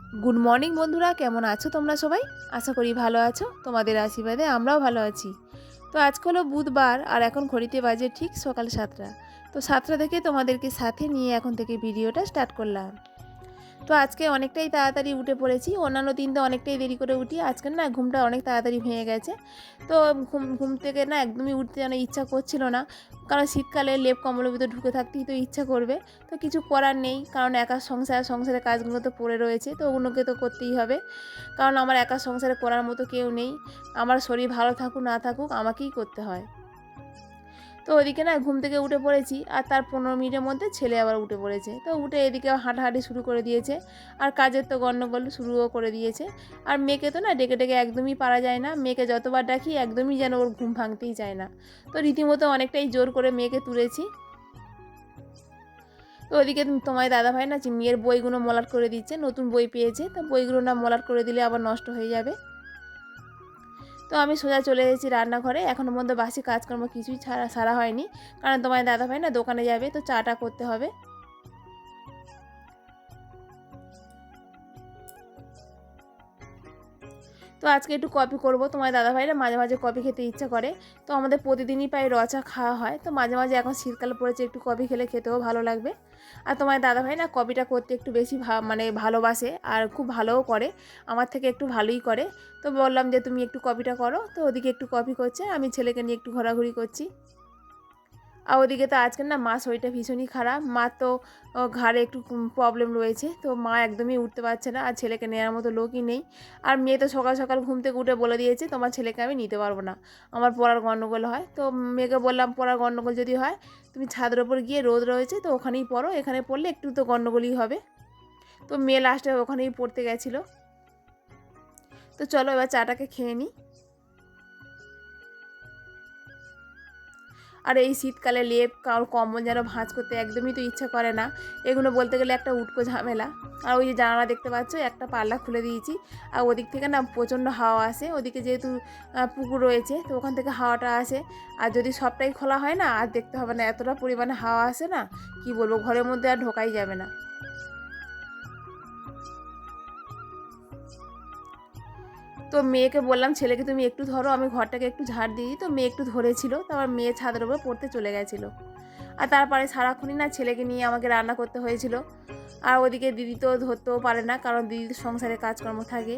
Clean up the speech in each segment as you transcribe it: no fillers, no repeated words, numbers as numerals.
Good morning বন্ধুরা, কেমন আছো তোমরা সবাই? আশা করি ভালো আছো। তোমাদের আশীর্বাদে আমরাও ভালো আছি। তো আজকে হলো বুধবার আর এখন ঘড়িতে বাজে ঠিক সকাল 7টা। তো 7টা থেকে তোমাদেরকে সাথে নিয়ে এখন থেকে ভিডিওটা স্টার্ট করলাম। তো আজকে অনেকটাই তাড়াতাড়ি উঠে পড়েছি। অন্যান্য দিন তো অনেকটাই দেরি করে উঠি, আজকে না ঘুমটা অনেক তাড়াতাড়ি ভেঙে গেছে। তো ঘুম ঘুম থেকে না একদমই উঠতে যেন ইচ্ছা করছিল না, কারণ শীতকালে লেপ কম্বলের ভিতরে ঢুকে থাকতেই তো ইচ্ছা করবে। তো কিছু করার নেই, কারণ একা সংসারের কাজগুলো তো পড়ে রয়েছে, তো ওগুলোকে তো করতেই হবে। কারণ আমার একা সংসারে করার মতো কেউ নেই। আমার শরীর ভালো থাকুক না থাকুক আমাকেই করতে হয়। তো ওইদিকে না ঘুম থেকে উঠে পড়েছি, আর তার 15 মিনিটের মধ্যে ছেলে আবার উঠে পড়েছে। তো উঠে এদিকে হাঁটাহাঁটি শুরু করে দিয়েছে, আর কাজের তো গণ্ডগোল শুরুও করে দিয়েছে। আর মেয়েকে তো না ডেকে ডেকে একদমই পারা যায় না, মেয়েকে যতবার ডাকি একদমই যেন ওর ঘুম ভাঙতেই চায় না। তো রীতিমতো অনেকটাই জোর করে মেয়েকে তুলেছি। তো ওইদিকে তোমার দাদাভাই না মেয়ের বইগুলো মলাট করে দিচ্ছে, নতুন বই পেয়েছে, তো বইগুলো না মলাট করে দিলে আবার নষ্ট হয়ে যাবে। তো আমি সোজা চলে এসেছি রান্নাঘরে। এখনও পর্যন্ত বাসি কাজকর্ম কিছুই সারা হয়নি, কারণ তোমার দাদাভাই না দোকানে যাবে, তো চাটা করতে হবে। তো আজকে একটু কফি করব। তোমার দাদাভাইরা মাঝে মাঝে কফি খেতে ইচ্ছা করে। তো আমাদের প্রতিদিনই প্রায় র চা খাওয়া হয়, তো মাঝে মাঝে এখন শীতকাল পড়েছে, একটু কফি খেলে খেতেও ভালো লাগবে। আর তোমার দাদাভাই না কফিটা করতে একটু বেশি মানে ভালোবাসে, আর খুব ভালোও করে, আমার থেকে একটু ভালোই করে। তো বললাম যে তুমি একটু কফিটা করো, তো ওদিকে একটু কফি করছে, আমি ছেলেকে নিয়ে একটু ঘোরাঘুরি করছি। আর ওদিকে তো আজকে না মা শরীরটা ভীষণই খারাপ, মা তো ঘাড়ে একটু প্রবলেম রয়েছে, তো মা একদমই উঠতে পারছে না, আর ছেলেকে নেওয়ার মতো লোকই নেই। আর মেয়ে তো সকাল সকাল ঘুম থেকে উঠে বলে দিয়েছে তোমার ছেলেকে আমি নিতে পারবো না, আমার পড়ার গণ্ডগোল হয়। তো মেয়েকে বললাম পড়ার গণ্ডগোল যদি হয় তুমি ছাদের ওপর গিয়ে রোদ রয়েছে তো ওখানেই পড়ো, এখানে পড়লে একটু তো গণ্ডগোলই হবে। তো মেয়ে লাস্টে ওখানেই পড়তে গেছিলো। তো চলো এবার চাটাকে খেয়ে নিই। আর এই শীতকালে লেপ কারোর কম্বল যেন ভাঁজ করতে একদমই তো ইচ্ছা করে না। এগুলো বলতে গেলে একটা উটকো ঝামেলা। আর ওই যে জানালা দেখতে পাচ্ছ, একটা পাল্লা খুলে দিয়েছি, আর ওদিক থেকে না প্রচণ্ড হাওয়া আসে। ওদিকে যেহেতু পুকুর রয়েছে, তো ওখান থেকে হাওয়াটা আসে। আর যদি সবটাই খোলা হয় না, আর দেখতে হবে না, এতটা পরিমাণে হাওয়া আসে না, কি বলবো, ঘরের মধ্যে আর ঢোকাই যাবে না। তো মেয়েকে বললাম ছেলেকে তুমি একটু ধরো, আমি ঘরটাকে একটু ঝাড় দিই। তো মেয়ে একটু ধরেছিল, তারপর মেয়ে ছাদের উপর পড়তে চলে গেছিলো। আর তারপরে সারাক্ষণই না ছেলেকে নিয়ে আমাকে রান্না করতে হয়েছিল। আর ওদিকে দিদি তো ধরতেও পারে না, কারণ দিদির সংসারে কাজকর্ম থাকে।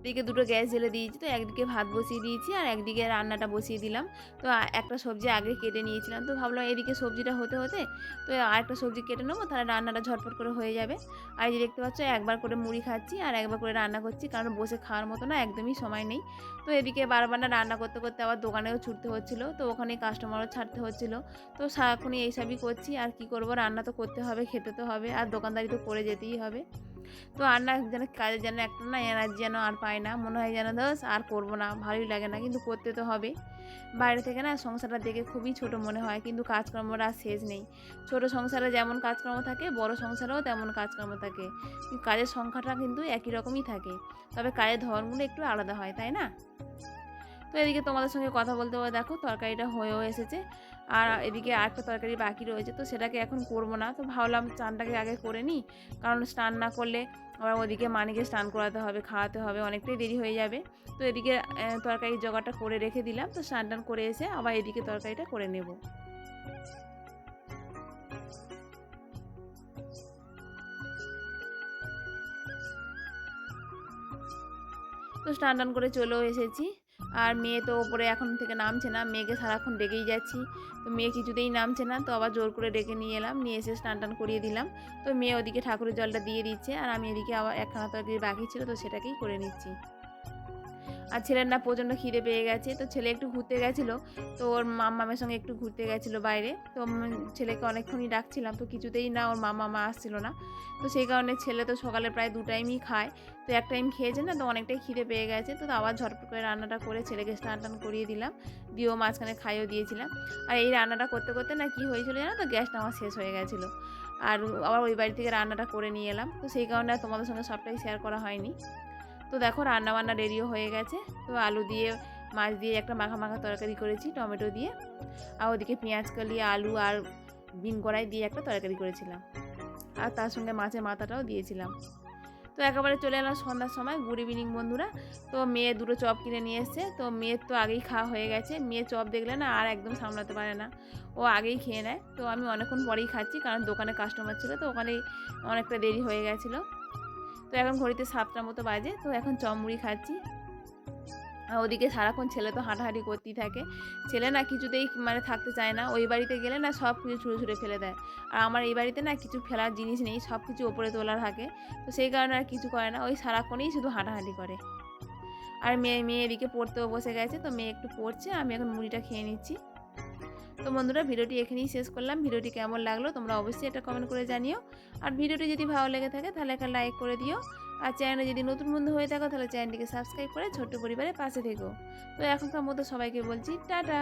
এদিকে দুটো গ্যাস জ্বেলে দিয়েছি, তো একদিকে ভাত বসিয়ে দিয়েছি আর একদিকে রান্নাটা বসিয়ে দিলাম। তো একটা সবজি আগে কেটে নিয়েছিলাম, তো ভাবলাম এদিকে সবজিটা হতে হতে তো আরেকটা সবজি কেটে নেবো, তাহলে রান্নাটা ঝটপট করে হয়ে যাবে। আর এই যে দেখতে পাচ্ছ একবার করে মুড়ি খাচ্ছি আর একবার করে রান্না করছি, কারণ বসে খাওয়ার মতো না একদমই সময় নেই। তো এদিকে বারবার না রান্না করতে করতে আবার দোকানেও ছুটতে হচ্ছিলো, তো ওখানে কাস্টমারও ছাড়তে হচ্ছিলো। তো সারাক্ষণই এইসবই করছি, আর কি করব, রান্না তো করতে হবে, খেতে তো হবে, আর দোকানদারি তো করে যেতেই হবে। তো আর না যেন কাজের যেন একটা না এনার্জি যেন আর পায় না, মনে হয় যেন দোস আর করবো না, ভালোই লাগে না, কিন্তু করতে তো হবে। বাইরে থেকে না সংসারটা দেখে খুবই ছোট মনে হয়, কিন্তু কাজকর্মটা আর শেষ নেই। ছোট সংসারে যেমন কাজকর্ম থাকে, বড় সংসারেও তেমন কাজকর্ম থাকে, কিন্তু কাজের সংখ্যাটা কিন্তু একই রকমই থাকে, তবে কাজের ধরনগুলো একটু আলাদা হয়, তাই না? তো এদিকে তোমাদের সঙ্গে কথা বলতে বলতে দেখো তরকারিটা হয়েও এসেছে। আর এদিকে আরেকটা তরকারি বাকি রয়েছে, তো সেটাকে এখন করব না, তো ভাবলাম স্নানটাকে আগে করে নিই, কারণ স্নান না করলে আবার ওদিকে মানিকে স্নান করাতে হবে, খাওয়াতে হবে, অনেকটাই দেরি হয়ে যাবে। তো এদিকে তরকারির জোগাড়টা করে রেখে দিলাম, তো স্নান টান করে এসে আবার এদিকে তরকারিটা করে নেব। তো স্নান টান করে চলেও এসেছি। আর মেয়ে তো ওপরে এখন থেকে নামছে না, মেয়েকে সারাক্ষণ ডেকেই যাচ্ছি, তো মেয়ে কিছুতেই নামছে না, তো আবার জোর করে ডেকে নিয়ে এলাম, নিয়ে এসে স্নান টান করিয়ে দিলাম। তো মেয়ে ওদিকে ঠাকুরের জলটা দিয়ে দিচ্ছে, আর আমি এদিকে আবার একখানা তরকারি বাকি ছিল, তো সেটাকেই করে নিচ্ছি। আর ছেলের না প্রচণ্ড খিদে পেয়ে গেছে, তো ছেলে একটু ঘুরতে গেছিলো, তো ওর মাম্মামের সঙ্গে একটু ঘুরতে গেছিলো বাইরে। তো ছেলেকে অনেকক্ষণই ডাকছিলাম, তো কিছুতেই না, ওর মামা আসছিল না। তো সেই কারণে ছেলে তো সকালে প্রায় 2 টাইমই খায়, তো এক টাইম খেয়েছে না, তো অনেকটাই খিদে পেয়ে গেছে। তো আবার ঝটপট করে রান্নাটা করে ছেলেকে স্নান টান করিয়ে দিলাম, দিয়েও মাঝখানে খাইয়েও দিয়েছিলাম। আর এই রান্নাটা করতে করতে না কি হয়েছিল জানো তো, গ্যাসটা আমার শেষ হয়ে গেছিলো। আর আবার ওই বাড়ি থেকে রান্নাটা করে নিয়ে এলাম, তো সেই কারণে আর তোমাদের সঙ্গে সবটাই শেয়ার করা হয়নি। তো দেখো রান্নাবান্না রেডিও হয়ে গেছে। তো আলু দিয়ে মাছ দিয়ে একটা মাখা মাখা তরকারি করেছি টমেটো দিয়ে, আর ওদিকে পেঁয়াজ কলি আলু আর বিন কড়াই দিয়ে একটা তরকারি করেছিলাম, আর তার সঙ্গে মাছের মাথাটাও দিয়েছিলাম। তো তো একেবারে চলে এলাম সন্ধ্যার সময়। গুড ইভিনিং বন্ধুরা। তো মেয়ে দুটো চপ কিনে নিয়ে এসছে। তো মেয়ের তো আগেই খাওয়া হয়ে গেছে। মেয়ে চপ দেখলে না আর একদম সামলাতে পারে না, ও আগেই খেয়ে নেয়। তো আমি অনেকক্ষণ পরেই খাচ্ছি, কারণ দোকানে কাস্টমার ছিল, তো ওখানেই অনেকটা দেরি হয়ে গেছিলো। তো এখন ঘড়িতে 7টার মতো বাজে। তো এখন চপ মুড়ি খাচ্ছি। আর ওদিকে সারাক্ষণ ছেলে তো হাঁটাহাঁটি করতেই থাকে। ছেলে না কিছুতেই মানে থাকতে চায় না। ওই বাড়িতে গেলে না সব কিছু ছুঁড়ে ছুঁড়ে ফেলে দেয়। আর আমার এই বাড়িতে না কিছু ফেলার জিনিস নেই, সব কিছু ওপরে তোলা থাকে। তো সেই কারণে আর কিছু করে না, ওই সারাক্ষণই শুধু হাঁটাহাঁটি করে। আর মেয়ে এদিকে পড়তেও বসে গেছে। তো মেয়ে একটু পড়ছে, আমি এখন মুড়িটা খেয়ে নিচ্ছি। তো বন্ধুরা, ভিডিওটি এখানেই শেষ করলাম। ভিডিওটি কেমন লাগলো তোমরা অবশ্যই এটা কমেন্ট করে জানিও। আর ভিডিওটি যদি ভালো লেগে থাকে তাহলে একটা লাইক করে দিও। আর চ্যানেলে যদি নতুন বন্ধু হয়ে থাকো তাহলে চ্যানেলটিকে সাবস্ক্রাইব করে ছোট্ট পরিবারের পাশে থেকো। তো এখনকার মতো সবাইকে বলছি টাটা।